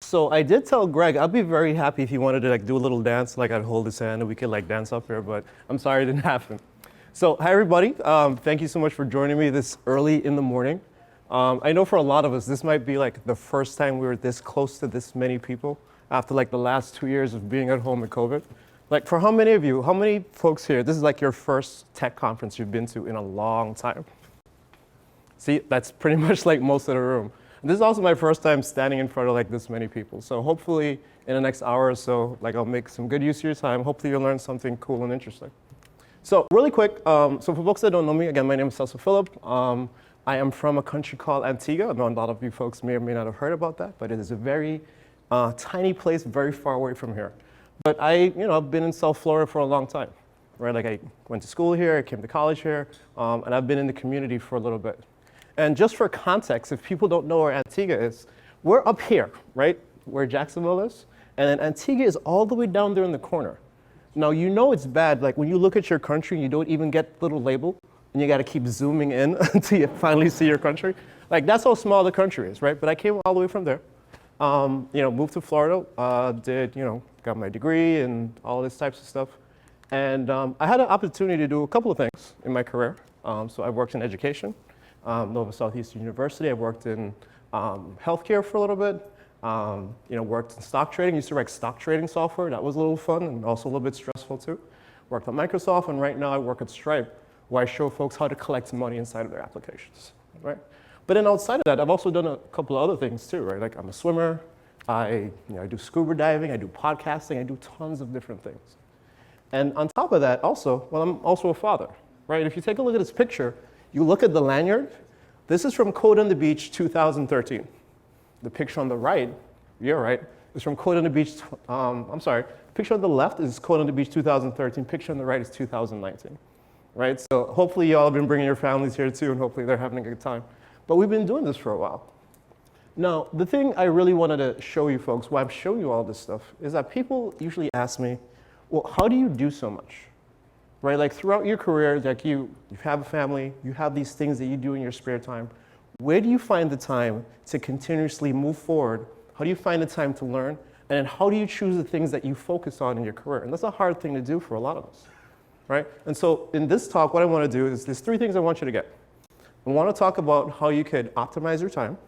So I did tell Greg I'd be very happy if he wanted to like do a little dance, like I'd hold his hand and we could like dance up here, but I'm sorry it didn't happen. So hi everybody, thank you so much for joining me this early in the morning. I know for a lot of us, this might be like the first time we were this close to this many people after like the last 2 years of being at home with COVID. Like for how many of you, how many folks here, this is like your first tech conference you've been to in a long time? See, that's pretty much like most of the room. And this is also my first time standing in front of like this many people. So hopefully in the next hour or so, like I'll make some good use of your time. Hopefully you'll learn something cool and interesting. So really quick, so for folks that don't know me, again, my name is Cecil Phillip. I am from a country called Antigua. I know a lot of you folks may or may not have heard about that, but it is a very tiny place, very far away from here. But I've been in South Florida for a long time, right? Like I went to school here, I came to college here, and I've been in the community for a little bit. And just for context, if people don't know where Antigua is, we're up here, right? Where Jacksonville is. And then Antigua is all the way down there in the corner. Now, you know it's bad, like when you look at your country, you don't even get the little label, and you gotta keep zooming in until you finally see your country. Like that's how small the country is, right? But I came all the way from there. Moved to Florida, got my degree and all this types of stuff. And I had an opportunity to do a couple of things in my career. So I worked in education. Nova Southeastern University. I worked in healthcare for a little bit. Worked in stock trading. Used to write stock trading software. That was a little fun and also a little bit stressful too. Worked at Microsoft, and right now I work at Stripe, where I show folks how to collect money inside of their applications, right? But then outside of that, I've also done a couple of other things too, right? Like I'm a swimmer. I do scuba diving. I do podcasting. I do tons of different things. And on top of that, also, I'm also a father, right? If you take a look at this picture, you look at the lanyard. This is from Code on the Beach 2013. The picture on the right, you're right, is from Code on the Beach, the picture on the left is Code on the Beach 2013, picture on the right is 2019, right? So hopefully y'all have been bringing your families here too, and hopefully they're having a good time. But we've been doing this for a while. Now, the thing I really wanted to show you folks, why I'm showing you all this stuff, is that people usually ask me, well, how do you do so much? Right, like throughout your career, like you have a family, you have these things that you do in your spare time. Where do you find the time to continuously move forward? How do you find the time to learn? And then how do you choose the things that you focus on in your career? And that's a hard thing to do for a lot of us, right? And so in this talk, what I want to do is there's 3 things I want you to get. I want to talk about how you could optimize your time.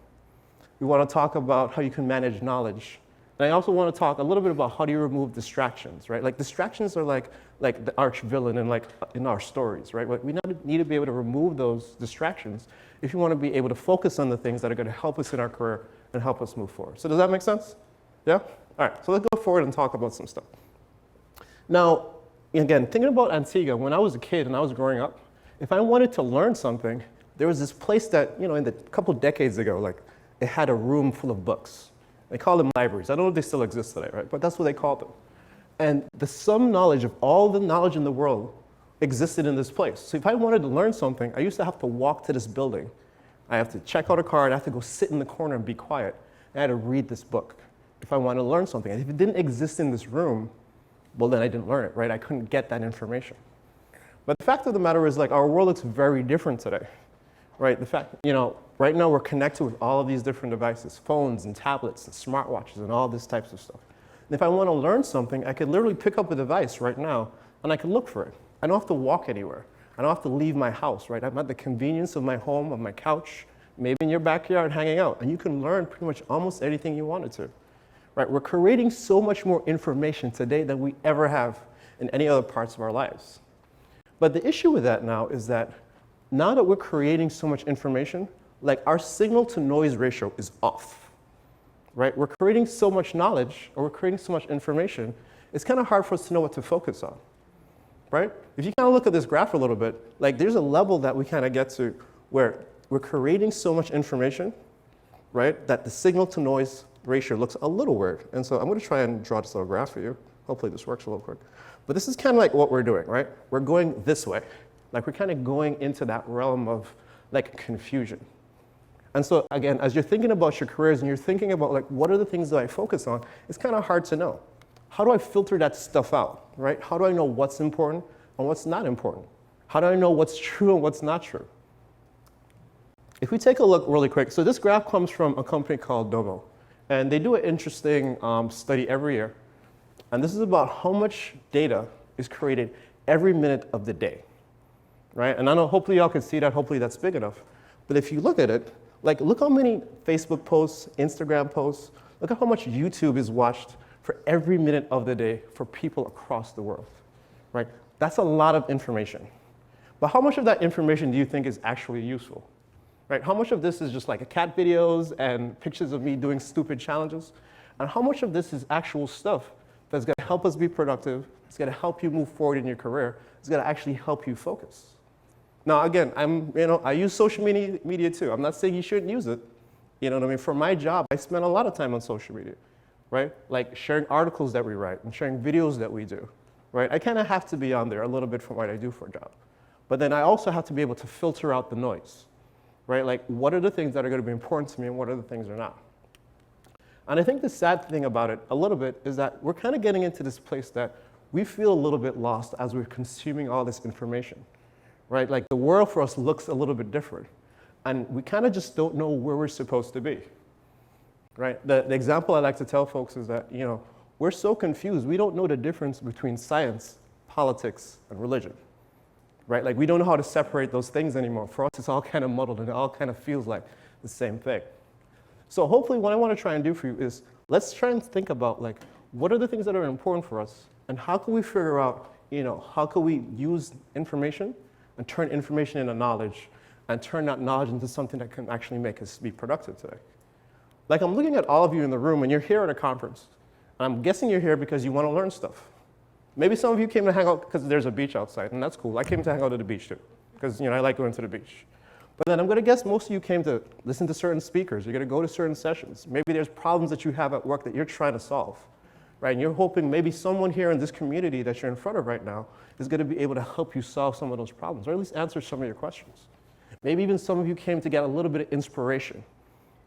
We want to talk about how you can manage knowledge. And I also want to talk a little bit about how do you remove distractions, right? Like distractions are like the arch villain in our stories, right? Like we need to be able to remove those distractions if you want to be able to focus on the things that are going to help us in our career and help us move forward. So does that make sense? Yeah? All right, so let's go forward and talk about some stuff. Now, again, thinking about Antigua, when I was a kid and I was growing up, if I wanted to learn something, there was this place that, in the couple decades ago, like it had a room full of books. They call them libraries. I don't know if they still exist today, right? But that's what they called them. And the sum knowledge of all the knowledge in the world existed in this place. So if I wanted to learn something, I used to have to walk to this building. I have to check out a card. I have to go sit in the corner and be quiet. I had to read this book if I wanted to learn something. And if it didn't exist in this room, well, then I didn't learn it, right? I couldn't get that information. But the fact of the matter is, like, our world looks very different today, right? The fact, right now we're connected with all of these different devices, phones and tablets and smartwatches and all this types of stuff. And if I want to learn something, I could literally pick up a device right now and I can look for it. I don't have to walk anywhere. I don't have to leave my house, right? I'm at the convenience of my home, of my couch, maybe in your backyard hanging out. And you can learn pretty much almost anything you wanted to, right? We're creating so much more information today than we ever have in any other parts of our lives. But the issue with that now is that now that we're creating so much information, like our signal to noise ratio is off, right? We're creating so much knowledge, or we're creating so much information, it's kind of hard for us to know what to focus on, right? If you kind of look at this graph a little bit, like there's a level that we kind of get to where we're creating so much information, right, that the signal to noise ratio looks a little weird. And so I'm going to try and draw this little graph for you. Hopefully this works a little quick. But this is kind of like what we're doing, right? We're going this way. Like we're kind of going into that realm of like confusion. And so again, as you're thinking about your careers and you're thinking about like, what are the things that I focus on, it's kind of hard to know. How do I filter that stuff out, right? How do I know what's important and what's not important? How do I know what's true and what's not true? If we take a look really quick, so this graph comes from a company called Domo. And they do an interesting study every year. And this is about how much data is created every minute of the day, right? And I know hopefully y'all can see that. Hopefully that's big enough. But if you look at it, like look how many Facebook posts, Instagram posts, look at how much YouTube is watched for every minute of the day for people across the world, right? That's a lot of information. But how much of that information do you think is actually useful, right? How much of this is just like cat videos and pictures of me doing stupid challenges? And how much of this is actual stuff that's gonna help us be productive, it's gonna help you move forward in your career, it's gonna actually help you focus? Now again, I use social media too. I'm not saying you shouldn't use it. You know what I mean? For my job, I spend a lot of time on social media, right? Like sharing articles that we write and sharing videos that we do, right? I kind of have to be on there a little bit for what I do for a job. But then I also have to be able to filter out the noise, right? Like what are the things that are going to be important to me and what are the things that are not? And I think the sad thing about it a little bit is that we're kind of getting into this place that we feel a little bit lost as we're consuming all this information, right? Like the world for us looks a little bit different. And we kind of just don't know where we're supposed to be, right? The example I like to tell folks is that, we're so confused. We don't know the difference between science, politics, and religion, right? Like we don't know how to separate those things anymore. For us, it's all kind of muddled and it all kind of feels like the same thing. So hopefully what I want to try and do for you is let's try and think about like, what are the things that are important for us and how can we figure out, how can we use information and turn information into knowledge and turn that knowledge into something that can actually make us be productive today. Like I'm looking at all of you in the room and you're here at a conference. And I'm guessing you're here because you want to learn stuff. Maybe some of you came to hang out because there's a beach outside, and that's cool. I came to hang out at the beach too, because I like going to the beach. But then I'm going to guess most of you came to listen to certain speakers. You're going to go to certain sessions. Maybe there's problems that you have at work that you're trying to solve, right? And you're hoping maybe someone here in this community that you're in front of right now is going to be able to help you solve some of those problems, or at least answer some of your questions. Maybe even some of you came to get a little bit of inspiration,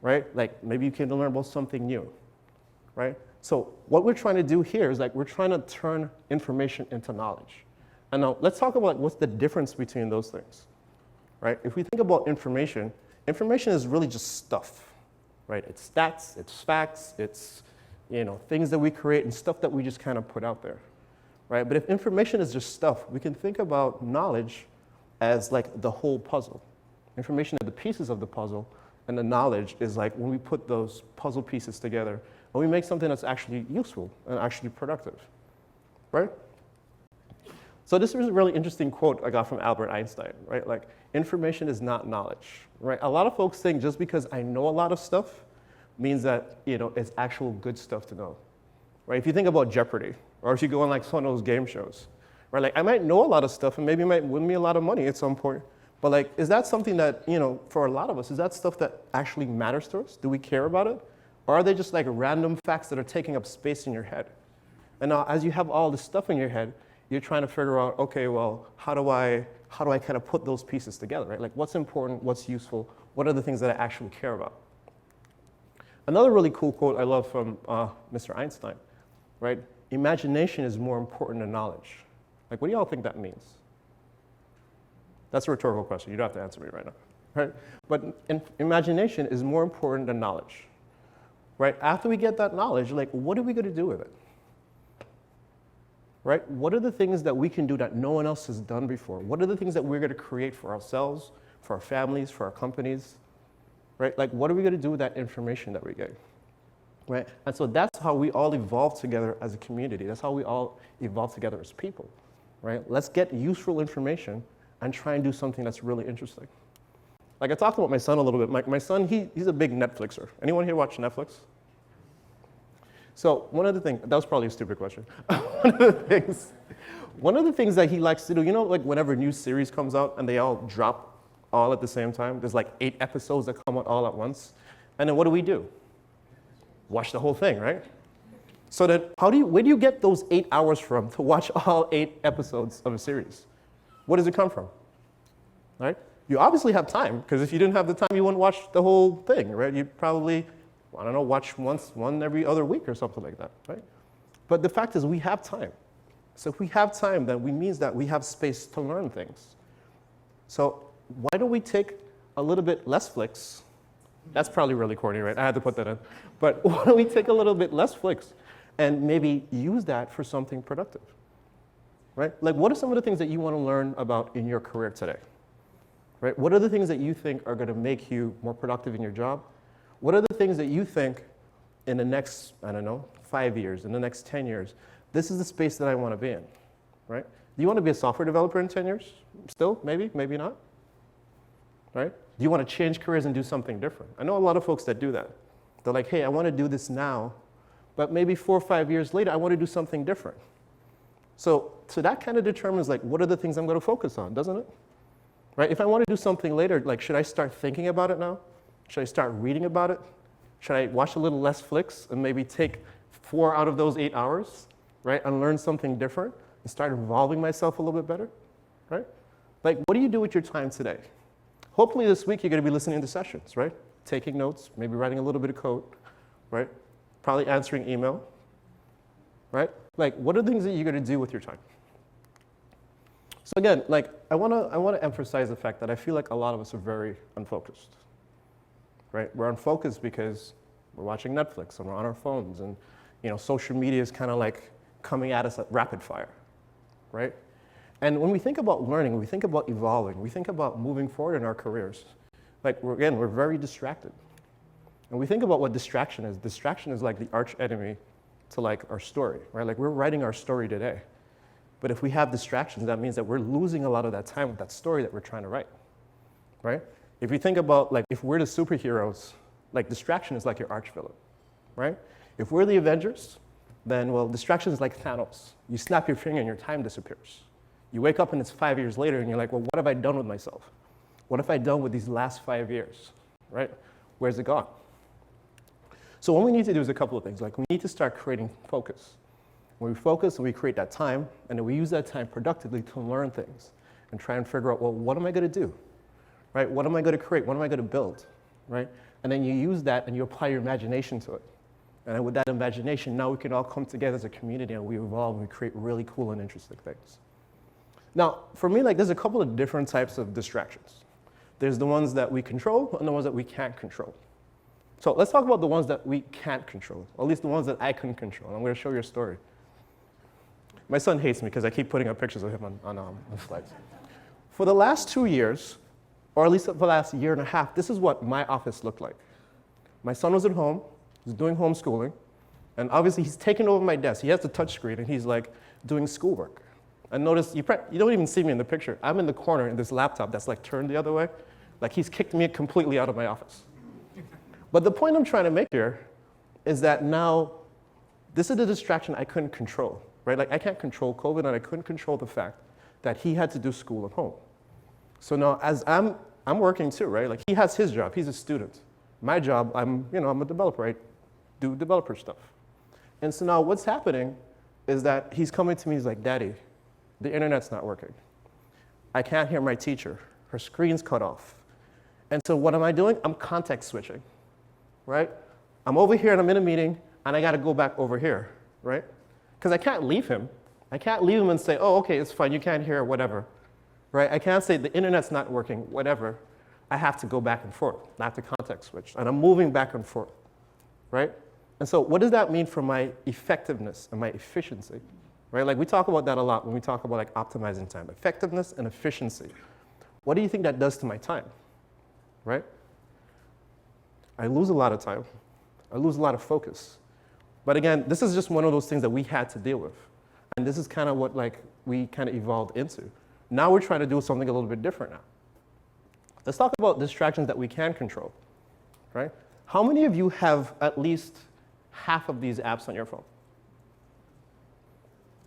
right? Like maybe you came to learn about something new, right? So what we're trying to do here is like we're trying to turn information into knowledge. And now let's talk about what's the difference between those things, right? If we think about information, information is really just stuff, right? It's stats, it's facts, it's things that we create and stuff that we just kind of put out there, right? But if information is just stuff, we can think about knowledge as like the whole puzzle. Information are the pieces of the puzzle, and the knowledge is like when we put those puzzle pieces together and we make something that's actually useful and actually productive, right? So this is a really interesting quote I got from Albert Einstein, right? Like, information is not knowledge, right? A lot of folks think just because I know a lot of stuff means that, it's actual good stuff to know, right? If you think about Jeopardy, or if you go on like some of those game shows, right? Like I might know a lot of stuff and maybe it might win me a lot of money at some point, but like, is that something that, for a lot of us, is that stuff that actually matters to us? Do we care about it? Or are they just like random facts that are taking up space in your head? And now as you have all this stuff in your head, you're trying to figure out, okay, well, how do I kind of put those pieces together, right? Like what's important, what's useful, what are the things that I actually care about? Another really cool quote I love from Mr. Einstein, right? Imagination is more important than knowledge. Like, what do y'all think that means? That's a rhetorical question. You don't have to answer me right now, right? But imagination is more important than knowledge, right? After we get that knowledge, like, what are we going to do with it? Right? What are the things that we can do that no one else has done before? What are the things that we're going to create for ourselves, for our families, for our companies? Right? Like, what are we going to do with that information that we get? Right? And so that's how we all evolve together as a community. That's how we all evolve together as people. Right? Let's get useful information and try and do something that's really interesting. Like I talked about my son a little bit. My son, he's a big Netflixer. Anyone here watch Netflix? So one of the things, that was probably a stupid question. One of the things that he likes to do, like whenever a new series comes out and they all drop all at the same time, there's like 8 episodes that come out all at once. And then what do? Watch the whole thing, right? So then where do you get those 8 hours from to watch all 8 episodes of a series? Where does it come from? Right? You obviously have time, because if you didn't have the time, you wouldn't watch the whole thing, right? You'd probably, watch one every other week or something like that, right? But the fact is we have time. So if we have time, then it means that we have space to learn things. So why don't we take a little bit less flicks That's probably really corny, right? I had to put that in. But why don't we take a little bit less flicks and maybe use that for something productive, right? Like, what are some of the things that you want to learn about in your career today, right? What are the things that you think are going to make you more productive in your job? What are the things that you think in the next, I don't know, 5 years, in the next 10 years, this is the space that I want to be in, right? Do you want to be a software developer in 10 years? Still, maybe, maybe not, right? Do you want to change careers and do something different? I know a lot of folks that do that. They're like, hey, I want to do this now, but maybe 4 or 5 years later, I want to do something different. So that kind of determines, like, what are the things I'm going to focus on, doesn't it? Right? If I want to do something later, like, should I start thinking about it now? Should I start reading about it? Should I watch a little less flicks and maybe take 4 out of those 8 hours, right, and learn something different and start involving myself a little bit better, right? Like, what do you do with your time today? Hopefully this week you're going to be listening to sessions, right? Taking notes, maybe writing a little bit of code, right? Probably answering email, right? Like, what are the things that you're going to do with your time? So again, like, I want to emphasize the fact that I feel like a lot of us are very unfocused, right? We're unfocused because we're watching Netflix and we're on our phones, and social media is kind of like coming at us at rapid fire, right? And when we think about learning, we think about evolving, we think about moving forward in our careers, like, we're very distracted. And we think about what distraction is. Distraction is like the arch enemy to, like, our story, right? Like, we're writing our story today. But if we have distractions, that means that we're losing a lot of that time with that story that we're trying to write, right? If you think about, like, if we're the superheroes, like, distraction is like your arch villain, right? If we're the Avengers, then, well, distraction is like Thanos. You snap your finger and your time disappears. You wake up and it's 5 years later and you're like, well, what have I done with myself? What have I done with these last 5 years, right? Where's it gone? So what we need to do is a couple of things. Like, we need to start creating focus. When we focus and we create that time, and then we use that time productively to learn things and try and figure out, well, what am I going to do, right? What am I going to create? What am I going to build, right? And then you use that and you apply your imagination to it. And then with that imagination, now we can all come together as a community and we evolve and we create really cool and interesting things. Now, for me, like, there's a couple of different types of distractions. There's the ones that we control and the ones that we can't control. So let's talk about the ones that we can't control, or at least the ones that I couldn't control. I'm going to show you a story. My son hates me because I keep putting up pictures of him on slides. For the last 2 years, or at least for the last year and a half, this is what my office looked like. My son was at home, he's doing homeschooling, and obviously he's taking over my desk. He has the touch screen, and he's, like, doing schoolwork. And notice, you don't even see me in the picture. I'm in the corner in this laptop that's, like, turned the other way. Like, he's kicked me completely out of my office. But the point I'm trying to make here is that now this is the distraction I couldn't control, right? Like, I can't control COVID, and I couldn't control the fact that he had to do school at home. So now, as I'm working too, right? Like, he has his job. He's a student. My job, I'm a developer. I do developer stuff. And so now what's happening is that he's coming to me. He's like, Daddy, the internet's not working. I can't hear my teacher. Her screen's cut off. And so what am I doing? I'm context switching, right? I'm over here and I'm in a meeting and I got to go back over here, right? Because I can't leave him. I can't leave him and say, oh, okay, it's fine, you can't hear, whatever, right? I can't say the internet's not working, whatever. I have to go back and forth. I have to context switch. And I'm moving back and forth, right? And so what does that mean for my effectiveness and my efficiency, right? Like, we talk about that a lot when we talk about, like, optimizing time. Effectiveness and efficiency. What do you think that does to my time, right? I lose a lot of time. I lose a lot of focus. But again, this is just one of those things that we had to deal with. And this is kind of what, like, we kind of evolved into. Now we're trying to do something a little bit different now. Let's talk about distractions that we can control, right? How many of you have at least half of these apps on your phone?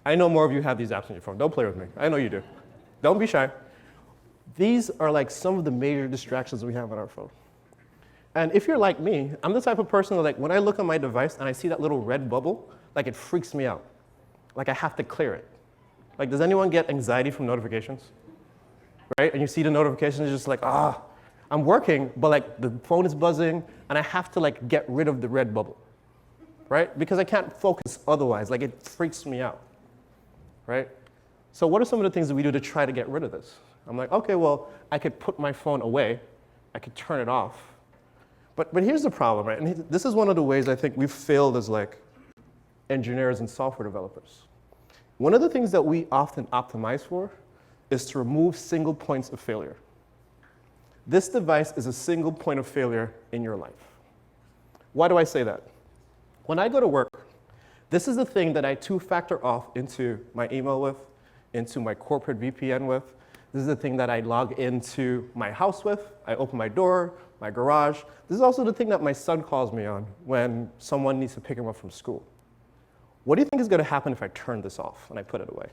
I know more of you have these apps on your phone. Don't play with me. I know you do. Don't be shy. These are, like, some of the major distractions we have on our phone. And if you're like me, I'm the type of person that, like, when I look on my device and I see that little red bubble, like, it freaks me out. Like, I have to clear it. Like, does anyone get anxiety from notifications? Right? And you see the notifications, it's just like, I'm working, but, like, the phone is buzzing, and I have to, like, get rid of the red bubble, right? Because I can't focus otherwise. Like, it freaks me out, right? So what are some of the things that we do to try to get rid of this? I'm like, okay, well, I could put my phone away. I could turn it off. But here's the problem, right? And this is one of the ways I think we've failed as like engineers and software developers. One of the things that we often optimize for is to remove single points of failure. This device is a single point of failure in your life. Why do I say that? When I go to work, this is the thing that I two-factor off into my email with, into my corporate VPN with. This is the thing that I log into my house with. I open my door, my garage. This is also the thing that my son calls me on when someone needs to pick him up from school. What do you think is going to happen if I turn this off and I put it away?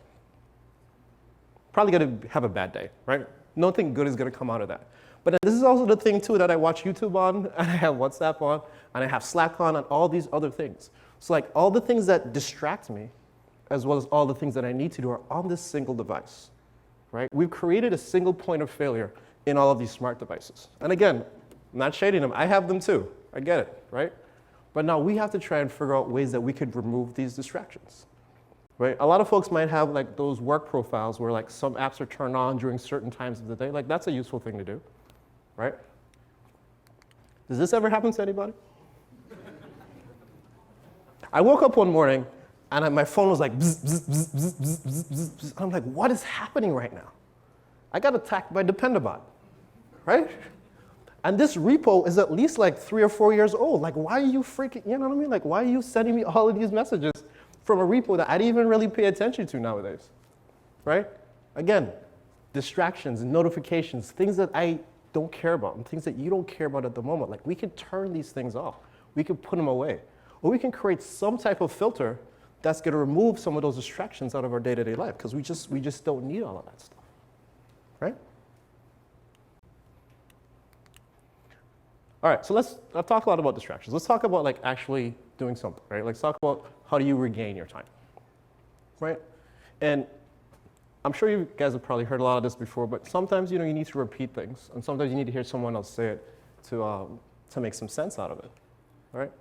Probably going to have a bad day, right? Nothing good is going to come out of that. But this is also the thing, too, that I watch YouTube on, and I have WhatsApp on, and I have Slack on, and all these other things. So like all the things that distract me, as well as all the things that I need to do, are on this single device, right? We've created a single point of failure in all of these smart devices. And again, I'm not shading them. I have them, too. I get it, right? But now we have to try and figure out ways that we could remove these distractions, right? A lot of folks might have like those work profiles where like some apps are turned on during certain times of the day. Like that's a useful thing to do, right? Does this ever happen to anybody? I woke up one morning and my phone was like bzz, bzz, bzz, bzz, bzz, bzz, bzz, bzz. I'm like, what is happening right now? I got attacked by Dependabot, right? And this repo is at least like 3 or 4 years old. Like, why are you freaking, you know what I mean? Like, why are you sending me all of these messages from a repo that I didn't even really pay attention to nowadays, right? Again, distractions and notifications, things that I don't care about and things that you don't care about at the moment. Like, we can turn these things off. We can put them away. Or we can create some type of filter that's going to remove some of those distractions out of our day-to-day life because we just don't need all of that stuff, right? All right, so I've talked a lot about distractions. Let's talk about like actually doing something, right? Let's talk about how do you regain your time, right? And I'm sure you guys have probably heard a lot of this before, but sometimes you need to repeat things, and sometimes you need to hear someone else say it to make some sense out of it, right?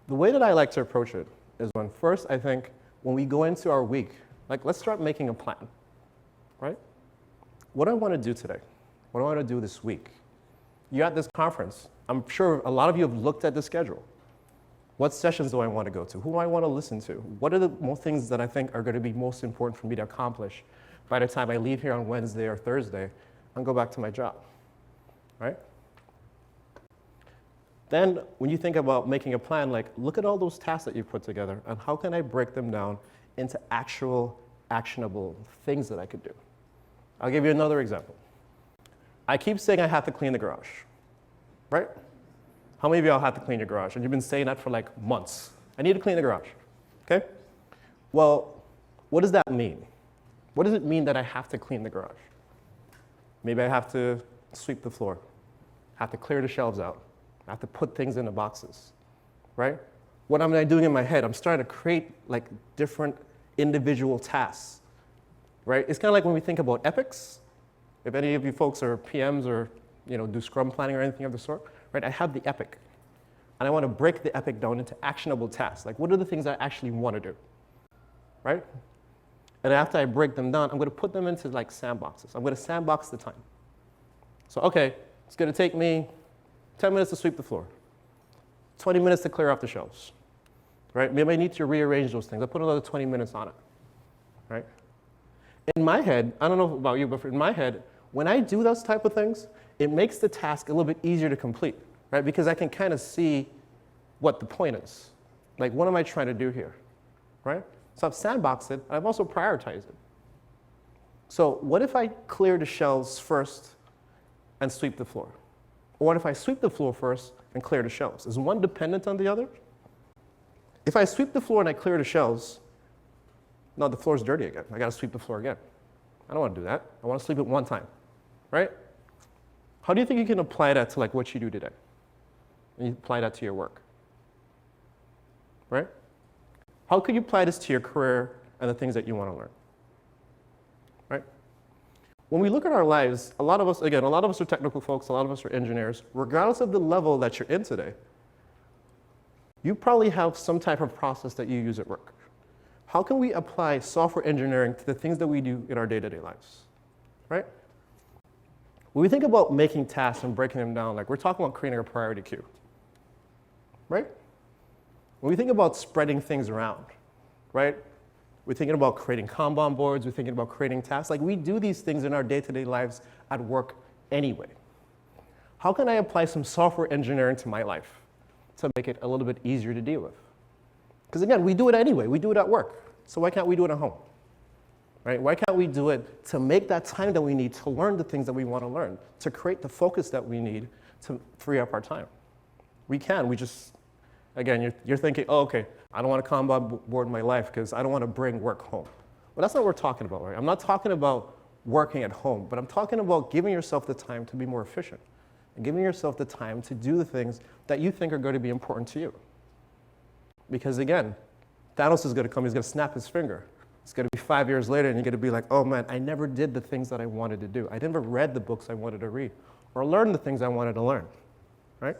The way that I like to approach it is when first I think when we go into our week, like let's start making a plan, right? What do I want to do today? What do I want to do this week? You're at this conference. I'm sure a lot of you have looked at the schedule. What sessions do I want to go to? Who do I want to listen to? What are the most things that I think are going to be most important for me to accomplish by the time I leave here on Wednesday or Thursday and go back to my job, right? Then when you think about making a plan, like look at all those tasks that you put together and how can I break them down into actual actionable things that I could do. I'll give you another example. I keep saying I have to clean the garage, right? How many of y'all have to clean your garage? And you've been saying that for like months. I need to clean the garage, okay? Well, what does that mean? What does it mean that I have to clean the garage? Maybe I have to sweep the floor, have to clear the shelves out, I have to put things in the boxes, right? What am I doing in my head? I'm starting to create like different individual tasks, right? It's kind of like when we think about epics. If any of you folks are PMs or do Scrum planning or anything of the sort, right? I have the epic, and I want to break the epic down into actionable tasks. Like, what are the things I actually want to do, right? And after I break them down, I'm going to put them into like sandboxes. I'm going to sandbox the time. So, okay, it's going to take me 10 minutes to sweep the floor, 20 minutes to clear off the shelves, right? Maybe I need to rearrange those things. I'll put another 20 minutes on it, right? In my head, I don't know about you, but in my head, when I do those type of things, it makes the task a little bit easier to complete, right? Because I can kind of see what the point is. Like, what am I trying to do here, right? So I've sandboxed it, and I've also prioritized it. So what if I clear the shelves first and sweep the floor? Or what if I sweep the floor first and clear the shelves? Is one dependent on the other? If I sweep the floor and I clear the shelves, no, the floor's dirty again. I got to sweep the floor again. I don't want to do that. I want to sweep it one time, right? How do you think you can apply that to like what you do today? And you apply that to your work, right? How could you apply this to your career and the things that you want to learn, right? When we look at our lives, a lot of us are technical folks, a lot of us are engineers. Regardless of the level that you're in today, you probably have some type of process that you use at work. How can we apply software engineering to the things that we do in our day-to-day lives, right? When we think about making tasks and breaking them down, like we're talking about creating a priority queue, right? When we think about spreading things around, right? We're thinking about creating Kanban boards, we're thinking about creating tasks. Like we do these things in our day-to-day lives at work anyway. How can I apply some software engineering to my life to make it a little bit easier to deal with? Because again, we do it anyway, we do it at work. So why can't we do it at home? Right? Why can't we do it to make that time that we need to learn the things that we want to learn, to create the focus that we need to free up our time? We can, we just, again, you're thinking, oh, okay, I don't want to Kanban board my life because I don't want to bring work home. Well, that's not what we're talking about, right? I'm not talking about working at home, but I'm talking about giving yourself the time to be more efficient and giving yourself the time to do the things that you think are going to be important to you. Because again, Thanos is going to come, he's going to snap his finger. It's going to be 5 years later and you're going to be like, oh man, I never did the things that I wanted to do. I never read the books I wanted to read or learned the things I wanted to learn, right?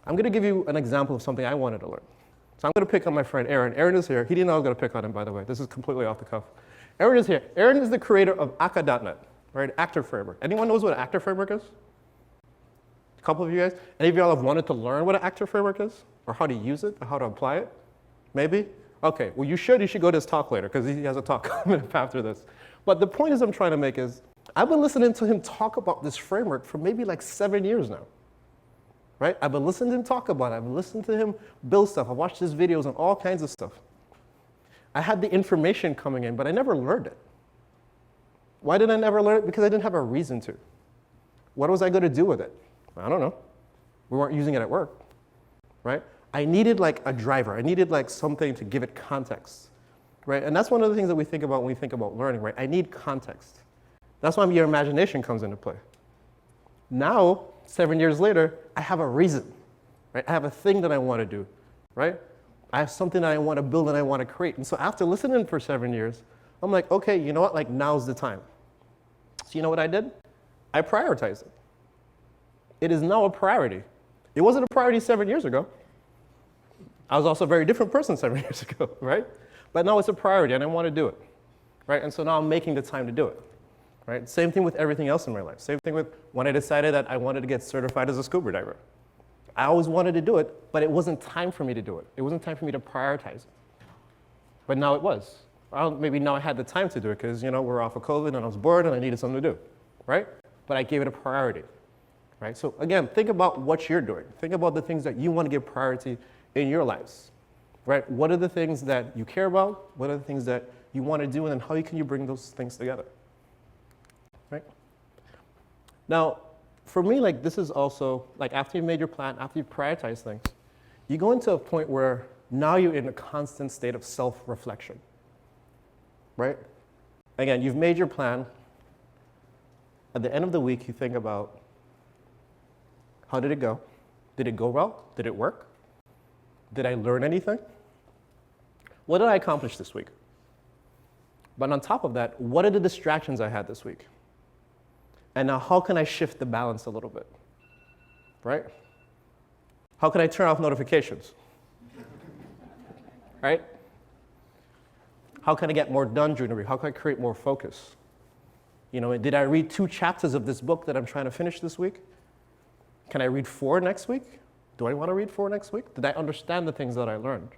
I'm going to give you an example of something I wanted to learn. So I'm going to pick on my friend Aaron. Aaron is here. He didn't know I was going to pick on him, by the way. This is completely off the cuff. Aaron is here. Aaron is the creator of Akka.net, right? Actor Framework. Anyone knows what an Actor Framework is? A couple of you guys? Any of y'all have wanted to learn what an Actor Framework is? Or how to use it? Or how to apply it? Maybe? Okay, well you should go to his talk later because he has a talk coming up after this. But the point I'm trying to make is, I've been listening to him talk about this framework for maybe like 7 years now. Right? I've been listening to him talk about it. I've been listening to him build stuff. I've watched his videos on all kinds of stuff. I had the information coming in, but I never learned it. Why did I never learn it? Because I didn't have a reason to. What was I going to do with it? I don't know. We weren't using it at work, right? I needed like a driver. I needed like something to give it context, right? And that's one of the things that we think about when we think about learning, right? I need context. That's why your imagination comes into play. Now, 7 years later, I have a reason, right? I have a thing that I want to do, right? I have something that I want to build and I want to create. And so after listening for 7 years, I'm like, okay, you know what? Like now's the time. So you know what I did? I prioritized it. It is now a priority. It wasn't a priority 7 years ago. I was also a very different person 7 years ago, right? But now it's a priority and I want to do it, right? And so now I'm making the time to do it. Right? Same thing with everything else in my life. Same thing with when I decided that I wanted to get certified as a scuba diver. I always wanted to do it, but it wasn't time for me to do it. It wasn't time for me to prioritize it. But now it was. Well, maybe now I had the time to do it because, you know, we're off of COVID and I was bored and I needed something to do, right? But I gave it a priority, right? So again, think about what you're doing. Think about the things that you want to give priority in your lives, right? What are the things that you care about? What are the things that you want to do? And then how can you bring those things together? Right? Now, for me, like this is also, like after you've made your plan, after you've prioritized things, you go into a point where now you're in a constant state of self-reflection, right? Again, you've made your plan. At the end of the week, you think about, how did it go? Did it go well? Did it work? Did I learn anything? What did I accomplish this week? But on top of that, what are the distractions I had this week? And now how can I shift the balance a little bit, right? How can I turn off notifications, right? How can I get more done during the week? How can I create more focus? You know, did I read 2 chapters of this book that I'm trying to finish this week? Can I read 4 next week? Do I want to read 4 next week? Did I understand the things that I learned?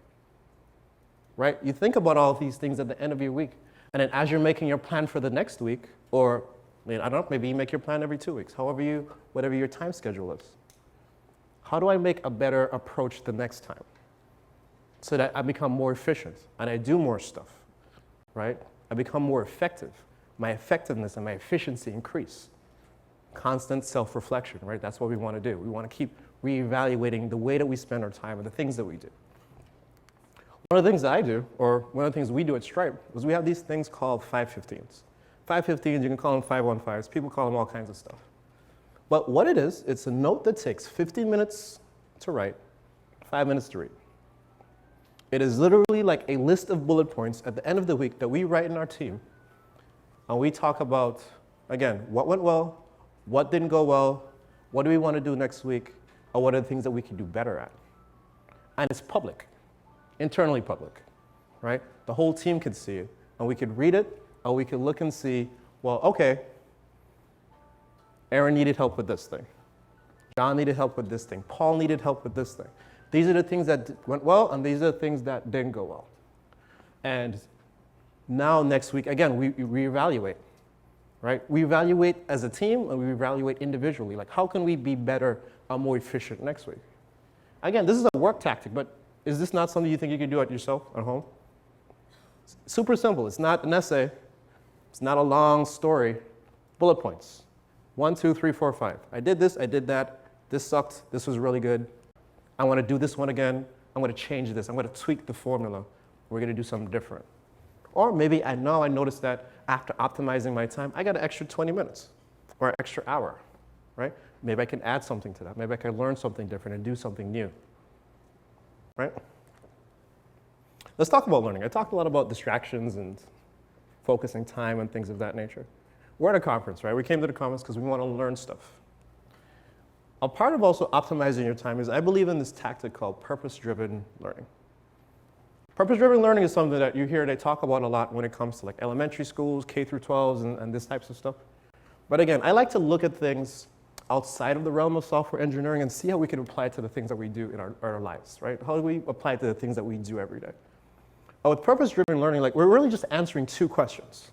Right? You think about all of these things at the end of your week, and then as you're making your plan for the next week, or I don't know, maybe you make your plan every 2 weeks, whatever your time schedule is. How do I make a better approach the next time so that I become more efficient and I do more stuff, right? I become more effective. My effectiveness and my efficiency increase. Constant self-reflection, right? That's what we want to do. We want to keep reevaluating the way that we spend our time and the things that we do. One of the things that I do, or one of the things we do at Stripe, is we have these things called 515s. 515s, you can call them 515s. People call them all kinds of stuff. But what it is, it's a note that takes 15 minutes to write, 5 minutes to read. It is literally like a list of bullet points at the end of the week that we write in our team. And we talk about, again, what went well, what didn't go well, what do we want to do next week, or what are the things that we can do better at. And it's public, internally public, right? The whole team could see it, and we could read it, or we could look and see, well, okay, Aaron needed help with this thing. John needed help with this thing. Paul needed help with this thing. These are the things that went well, and these are the things that didn't go well. And now next week, again, we reevaluate, right? We evaluate as a team, and we evaluate individually. Like, how can we be better and more efficient next week? Again, this is a work tactic, but is this not something you think you can do at yourself at home? Super simple. It's not an essay. It's not a long story. Bullet points. 1, 2, 3, 4, 5. I did this, I did that. This sucked. This was really good. I want to do this one again. I'm going to change this. I'm going to tweak the formula. We're going to do something different. Or maybe I noticed that after optimizing my time, I got an extra 20 minutes or an extra hour, right? Maybe I can add something to that. Maybe I can learn something different and do something new, right? Let's talk about learning. I talked a lot about distractions and focusing time and things of that nature. We're at a conference, right? We came to the conference because we want to learn stuff. A part of also optimizing your time is I believe in this tactic called purpose-driven learning. Purpose-driven learning is something that you hear they talk about a lot when it comes to like elementary schools, K through 12s, and this types of stuff. But again, I like to look at things outside of the realm of software engineering and see how we can apply it to the things that we do in our lives, right? How do we apply it to the things that we do every day? With purpose-driven learning, like we're really just answering two questions,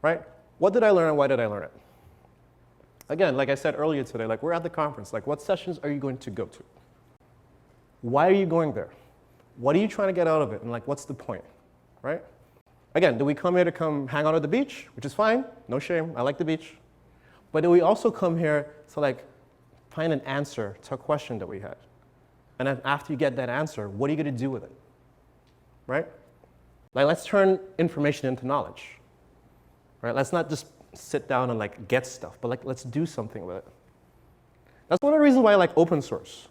right? What did I learn and why did I learn it? Again, like I said earlier today, like we're at the conference, like what sessions are you going to go to? Why are you going there? What are you trying to get out of it? And like, what's the point, right? Again, do we come here to come hang out at the beach, which is fine, no shame, I like the beach. But do we also come here to like find an answer to a question that we had? And then after you get that answer, what are you going to do with it, right? Like, let's turn information into knowledge, right? Let's not just sit down and like get stuff, but like, let's do something with it. That's one of the reasons why I like open source.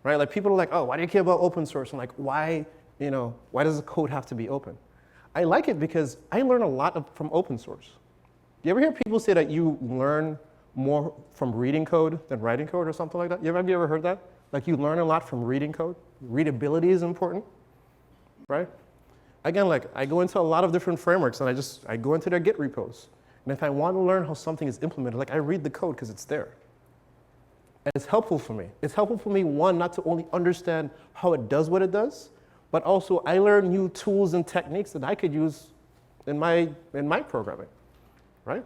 Right? Like people are like, oh, why do you care about open source? And like, why does the code have to be open? I like it because I learn a lot from open source. Do you ever hear people say that you learn more from reading code than writing code or something like that? Have you ever heard that? Like you learn a lot from reading code? Readability is important, right? Again, like I go into a lot of different frameworks and I go into their Git repos. And if I want to learn how something is implemented, like I read the code because it's there. And it's helpful for me. It's helpful for me, one, not to only understand how it does what it does, but also I learn new tools and techniques that I could use in my programming, right?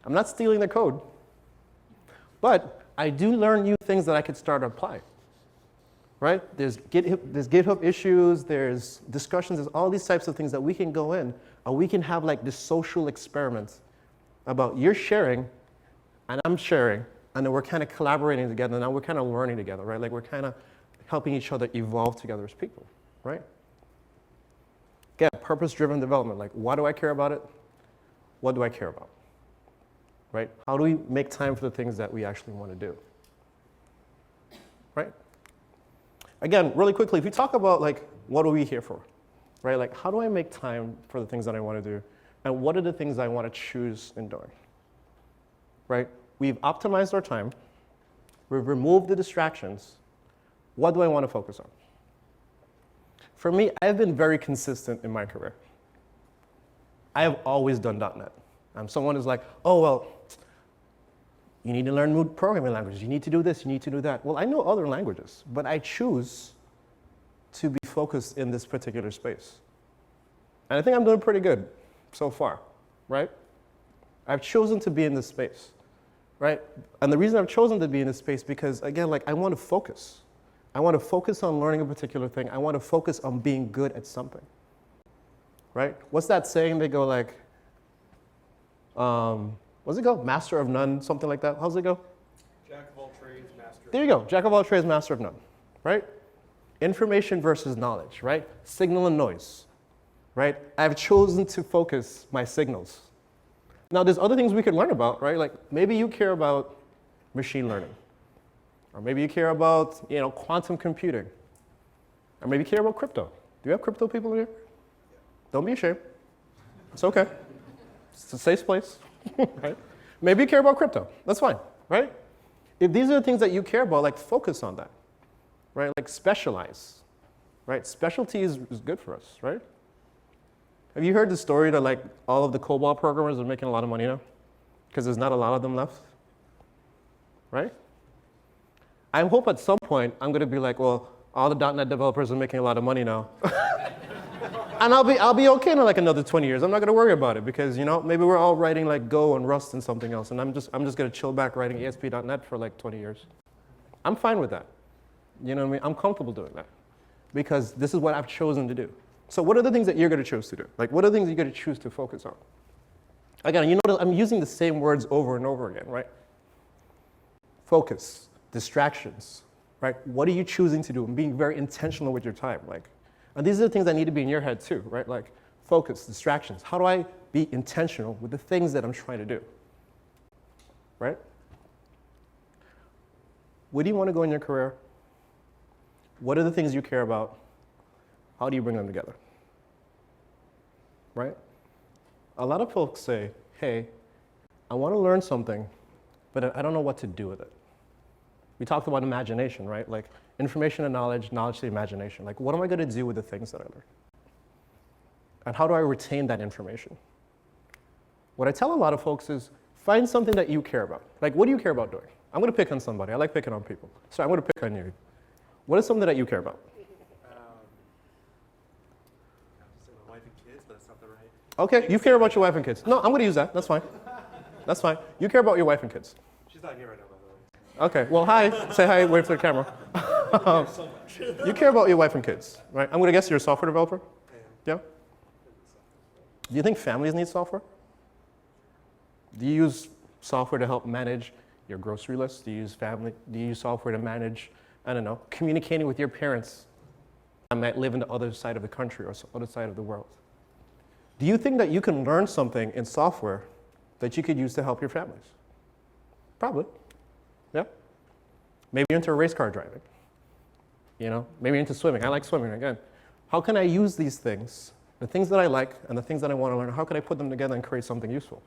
I'm not stealing the code, but I do learn new things that I could start to apply, right? There's GitHub issues, there's discussions, there's all these types of things that we can go in, and we can have like this social experiment about you're sharing, and I'm sharing, and then we're kind of collaborating together, and now we're kind of learning together, right? Like we're kind of helping each other evolve together as people, right? Again, purpose-driven development, like why do I care about it? What do I care about, right? How do we make time for the things that we actually want to do, right? Again, really quickly, if you talk about like, what are we here for, right? Like how do I make time for the things that I want to do? And what are the things I want to choose in doing, right? We've optimized our time. We've removed the distractions. What do I want to focus on? For me, I've been very consistent in my career. I have always done .NET. Someone is like, oh, well, you need to learn new programming languages. You need to do this, you need to do that. Well, I know other languages, but I choose to be focused in this particular space. And I think I'm doing pretty good so far, right? I've chosen to be in this space. Right? And the reason I've chosen to be in this space because, again, like I want to focus. I want to focus on learning a particular thing. I want to focus on being good at something. Right? What's that saying? They go like, what's it go? Master of none, something like that. How's it go? Jack of all trades, master. There you go. Jack of all trades, master of none. Right? Information versus knowledge. Right? Signal and noise. Right? I've chosen to focus my signals. Now, there's other things we could learn about, right? Like maybe you care about machine learning, or maybe you care about quantum computing, or maybe you care about crypto. Do you have crypto people here? Yeah. Don't be ashamed. It's okay. It's a safe place, right? Maybe you care about crypto. That's fine, right? If these are the things that you care about, like focus on that, right? Like specialize, right? Specialty is good for us, right? Have you heard the story that like all of the COBOL programmers are making a lot of money now? Because there's not a lot of them left, right? I hope at some point I'm going to be like, well, all the .NET developers are making a lot of money now. And I'll be okay in like another 20 years. I'm not going to worry about it because, maybe we're all writing like Go and Rust and something else, and I'm just going to chill back writing ASP.NET for like 20 years. I'm fine with that. You know what I mean? I'm comfortable doing that because this is what I've chosen to do. So what are the things that you're going to choose to do? Like, what are the things you're going to choose to focus on? Again, I'm using the same words over and over again, right? Focus, distractions, right? What are you choosing to do? And being very intentional with your time, and these are the things that need to be in your head too, right? Like focus, distractions. How do I be intentional with the things that I'm trying to do, right? Where do you want to go in your career? What are the things you care about? How do you bring them together, right? A lot of folks say, hey, I want to learn something, but I don't know what to do with it. We talked about imagination, right? Like information and knowledge, knowledge to imagination. Like, what am I going to do with the things that I learn? And how do I retain that information? What I tell a lot of folks is find something that you care about. Like, what do you care about doing? I'm going to pick on somebody. I like picking on people. So I'm going to pick on you. What is something that you care about? My wife and kids, but that's not the right. Okay, you care about your wife and kids. No, I'm going to use that. That's fine. That's fine. You care about your wife and kids. She's not here right now, by the way. Okay, well, hi. Say hi, wave to the camera. So much. You care about your wife and kids, right? I'm going to guess you're a software developer? Yeah? Do you think families need software? Do you use software to help manage your grocery list? Do you use software to manage, I don't know, communicating with your parents that might live in the other side of the country or other side of the world? Do you think that you can learn something in software that you could use to help your families? Probably. Yeah? Maybe you're into race car driving. Maybe you're into swimming. I like swimming again. How can I use these things, the things that I like and the things that I want to learn, how can I put them together and create something useful?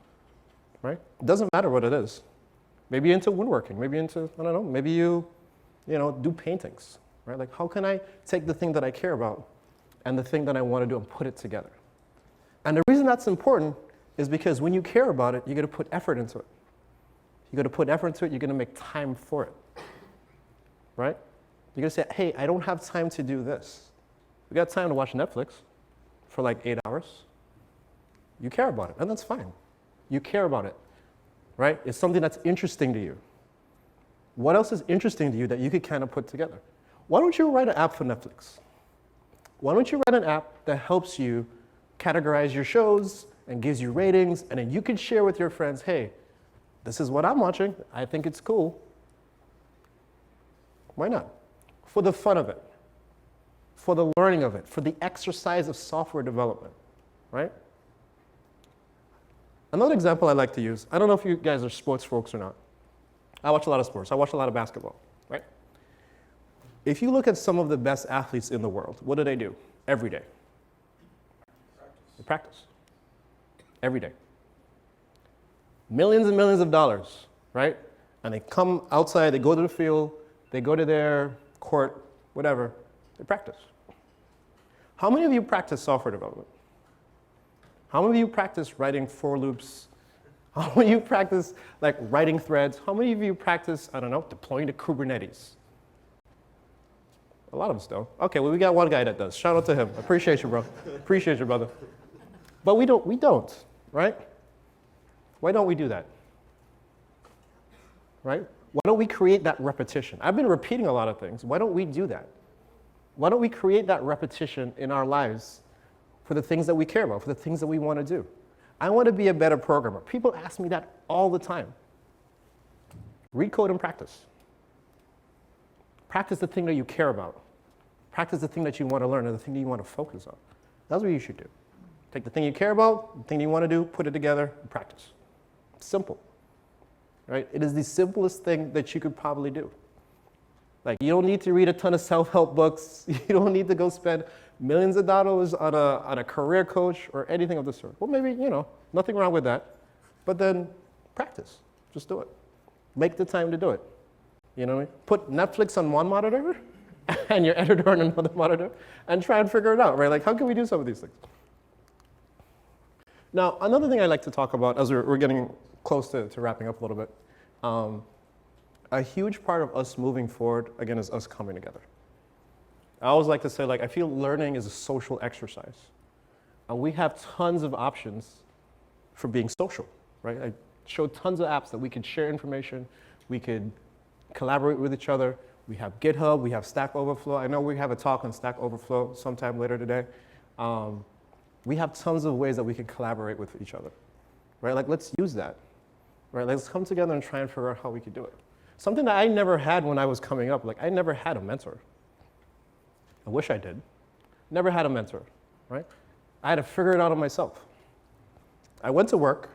Right? It doesn't matter what it is. Maybe you're into woodworking. Maybe you're into, I don't know, maybe you do paintings. Right? Like, how can I take the thing that I care about and the thing that I want to do and put it together? And the reason that's important is because when you care about it, you're going to put effort into it. You're going to put effort into it, you're going to make time for it. Right? You're going to say, hey, I don't have time to do this. We got time to watch Netflix for like 8 hours. You care about it, and that's fine. You care about it, right? It's something that's interesting to you. What else is interesting to you that you could kind of put together? Why don't you write an app for Netflix? Why don't you write an app that helps you categorize your shows and gives you ratings, and then you can share with your friends, hey, this is what I'm watching. I think it's cool. Why not? For the fun of it, for the learning of it, for the exercise of software development, right? Another example I like to use, I don't know if you guys are sports folks or not. I watch a lot of sports. I watch a lot of basketball, right? If you look at some of the best athletes in the world, what do they do every day? They practice every day. Millions and millions of dollars, right? And they come outside, they go to the field, they go to their court, whatever, they practice. How many of you practice software development? How many of you practice writing for loops? How many of you practice like writing threads? How many of you practice, I don't know, deploying to Kubernetes? A lot of us don't. Okay, well, we got one guy that does. Shout out to him. Appreciate you, bro. Appreciate you, brother. But we don't, right? Why don't we do that? Right? Why don't we create that repetition? I've been repeating a lot of things. Why don't we do that? Why don't we create that repetition in our lives for the things that we care about, for the things that we want to do? I want to be a better programmer. People ask me that all the time. Read code and practice. Practice the thing that you care about. Practice the thing that you want to learn and the thing that you want to focus on. That's what you should do. Take the thing you care about, the thing you want to do, put it together, and practice. It's simple. Right? It is the simplest thing that you could probably do. Like, you don't need to read a ton of self-help books. You don't need to go spend millions of dollars on a career coach or anything of the sort. Well, maybe, nothing wrong with that. But then practice. Just do it. Make the time to do it. You know what I mean? Put Netflix on one monitor and your editor on another monitor and try and figure it out, right? Like, how can we do some of these things? Now, another thing I like to talk about as we're getting close to wrapping up a little bit, a huge part of us moving forward, again, is us coming together. I always like to say, like, I feel learning is a social exercise. And we have tons of options for being social, right? I showed tons of apps that we could share information, we could collaborate with each other. We have GitHub, we have Stack Overflow. I know we have a talk on Stack Overflow sometime later today. We have tons of ways that we can collaborate with each other, right? Like, let's use that, right? Let's come together and try and figure out how we could do it. Something that I never had when I was coming up, like, I never had a mentor. I wish I did. Never had a mentor, right? I had to figure it out on myself. I went to work,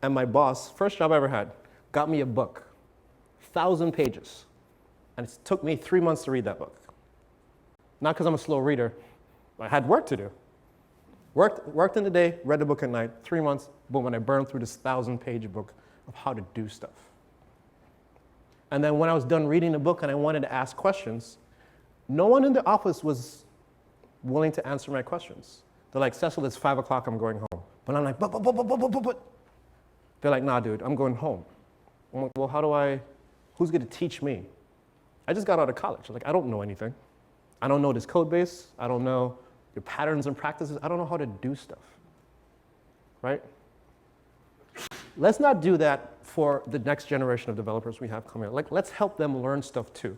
and my boss, first job I ever had, got me a book, 1,000 pages. And it took me 3 months to read that book. Not because I'm a slow reader, I had work to do. Worked in the day, read the book at night, 3 months, boom, and I burned through this 1,000-page book of how to do stuff. And then when I was done reading the book and I wanted to ask questions, no one in the office was willing to answer my questions. They're like, Cecil, it's 5 o'clock, I'm going home. But I'm like, but. They're like, nah, dude, I'm going home. I'm like, well, who's gonna teach me? I just got out of college. Like, I don't know anything. I don't know this code base. I don't know your patterns and practices. I don't know how to do stuff, right? Let's not do that for the next generation of developers we have coming up. Like, let's help them learn stuff too.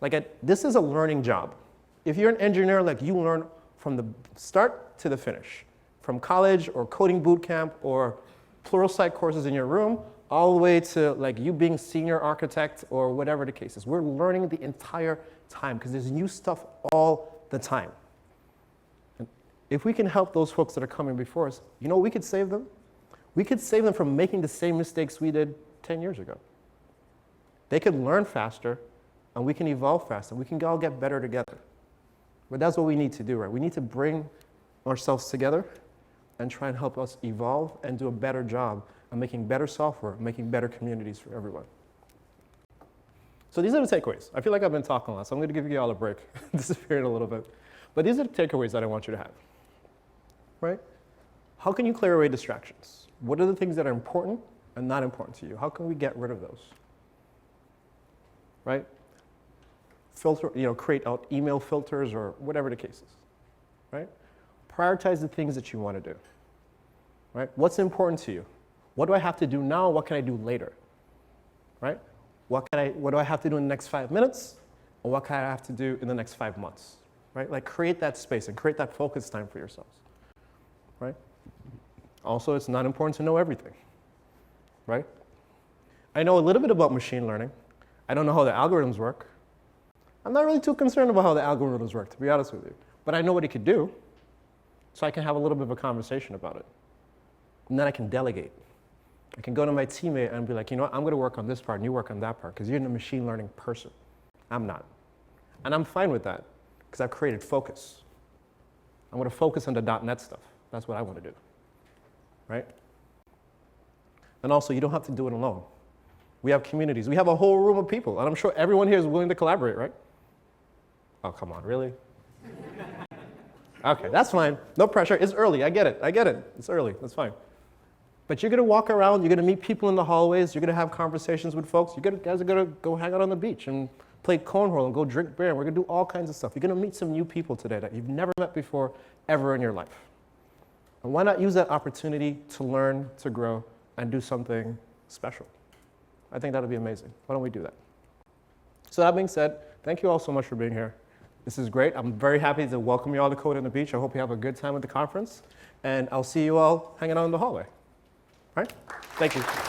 Like, this is a learning job. If you're an engineer, like, you learn from the start to the finish, from college or coding boot camp or Pluralsight courses in your room, all the way to like you being senior architect or whatever the case is. We're learning the entire time because there's new stuff all the time. And if we can help those folks that are coming before us, you know, we could save them. We could save them from making the same mistakes we did 10 years ago. They could learn faster, and we can evolve faster. We can all get better together. But that's what we need to do, right? We need to bring ourselves together and try and help us evolve and do a better job of making better software, making better communities for everyone. So these are the takeaways. I feel like I've been talking a lot, so I'm going to give you all a break, disappearing a little bit. But these are the takeaways that I want you to have, right? How can you clear away distractions? What are the things that are important and not important to you? How can we get rid of those, right? Filter, create out email filters or whatever the case is, right? Prioritize the things that you want to do, right? What's important to you? What do I have to do now? What can I do later, right? What do I have to do in the next 5 minutes? Or what can I have to do in the next 5 months, right? Like, create that space and create that focus time for yourselves, right? Also, it's not important to know everything, right? I know a little bit about machine learning. I don't know how the algorithms work. I'm not really too concerned about how the algorithms work, to be honest with you. But I know what it could do, so I can have a little bit of a conversation about it. And then I can delegate. I can go to my teammate and be like, you know what, I'm going to work on this part and you work on that part because you're a machine learning person. I'm not. And I'm fine with that because I've created focus. I'm going to focus on the .NET stuff. That's what I want to do, right? And also, you don't have to do it alone. We have communities. We have a whole room of people, and I'm sure everyone here is willing to collaborate, right? Oh, come on, really? Okay, that's fine. No pressure. It's early. I get it. It's early. That's fine. But you're going to walk around. You're going to meet people in the hallways. You're going to have conversations with folks. You guys are going to go hang out on the beach and play cornhole and go drink beer. We're going to do all kinds of stuff. You're going to meet some new people today that you've never met before ever in your life. And why not use that opportunity to learn, to grow, and do something special? I think that would be amazing. Why don't we do that? So that being said, thank you all so much for being here. This is great. I'm very happy to welcome you all to Code on the Beach. I hope you have a good time at the conference. And I'll see you all hanging out in the hallway. All right? Thank you.